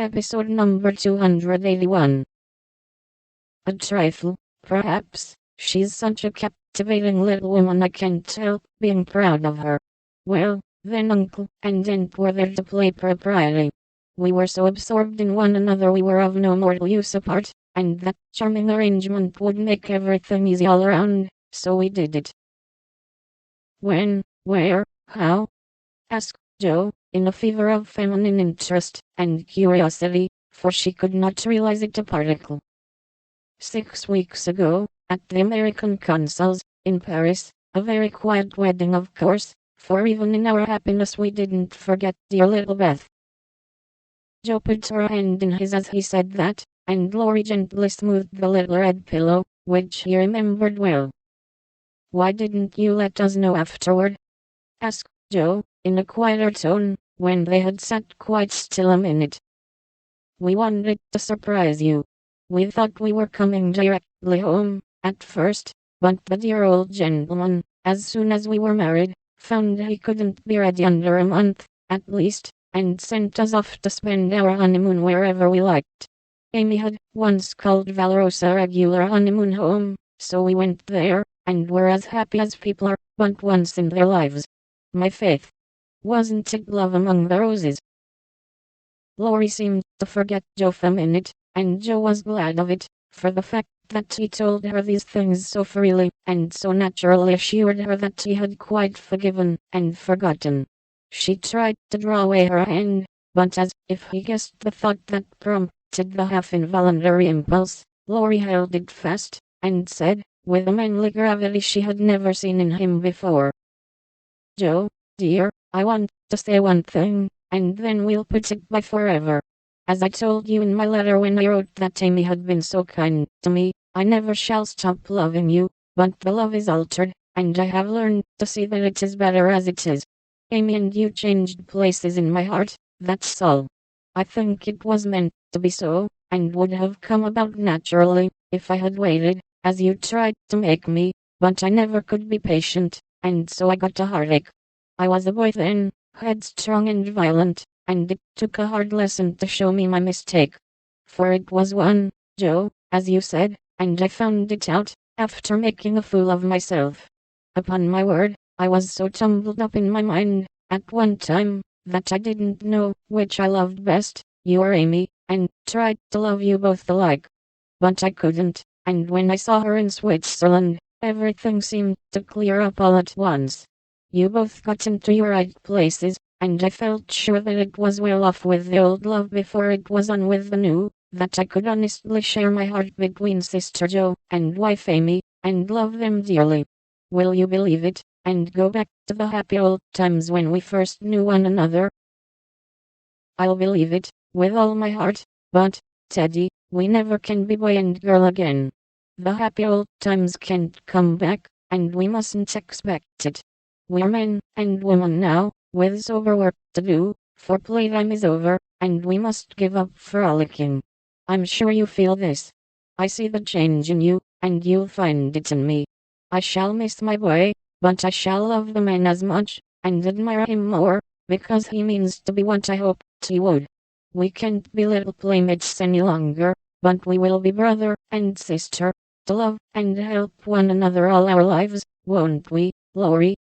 Episode number 281. A trifle, perhaps. She's such a captivating little woman I can't help being proud of her. Well, then Uncle and Aunt were there to play propriety. We were so absorbed in one another we were of no mortal use apart, and that charming arrangement would make everything easy all around, so we did it. When, where, how? Asked Joe, in a fever of feminine interest and curiosity, for she could not realize it a particle. 6 weeks ago, at the American Consul's, in Paris, a very quiet wedding of course, for even in our happiness we didn't forget dear little Beth. Joe put her hand in his as he said that, and Laurie gently smoothed the little red pillow, which he remembered well. "Why didn't you let us know afterward?" asked Joe, in a quieter tone, when they had sat quite still a minute. "We wanted to surprise you. We thought we were coming directly home, at first, but the dear old gentleman, as soon as we were married, found he couldn't be ready under a month, at least, and sent us off to spend our honeymoon wherever we liked. Amy had once called Valrosa a regular honeymoon home, so we went there, and were as happy as people are but once in their lives. My faith! Wasn't it love among the roses?" Laurie seemed to forget Joe for a minute, and Joe was glad of it, for the fact that he told her these things so freely and so naturally assured her that he had quite forgiven and forgotten. She tried to draw away her hand, but as if he guessed the thought that prompted the half-involuntary impulse, Laurie held it fast, and said, with a manly gravity she had never seen in him before, "Joe, dear, I want to say one thing, and then we'll put it by forever. As I told you in my letter when I wrote that Amy had been so kind to me, I never shall stop loving you, but the love is altered, and I have learned to see that it is better as it is. Amy and you changed places in my heart, that's all. I think it was meant to be so, and would have come about naturally, if I had waited, as you tried to make me, but I never could be patient, and so I got a heartache. I was a boy then, headstrong and violent, and it took a hard lesson to show me my mistake. For it was one, Joe, as you said, and I found it out, after making a fool of myself. Upon my word, I was so tumbled up in my mind, at one time, that I didn't know which I loved best, you or Amy, and tried to love you both alike. But I couldn't, and when I saw her in Switzerland, everything seemed to clear up all at once. You both got into your right places, and I felt sure that it was well off with the old love before it was on with the new, that I could honestly share my heart between Sister Joe and wife Amy, and love them dearly. Will you believe it, and go back to the happy old times when we first knew one another?" "I'll believe it, with all my heart, but, Teddy, we never can be boy and girl again. The happy old times can't come back, and we mustn't expect it. We're men and women now, with sober work to do, for playtime is over, and we must give up frolicking. I'm sure you feel this. I see the change in you, and you'll find it in me. I shall miss my boy, but I shall love the man as much, and admire him more, because he means to be what I hoped he would. We can't be little playmates any longer, but we will be brother and sister, to love and help one another all our lives, won't we, Laurie?"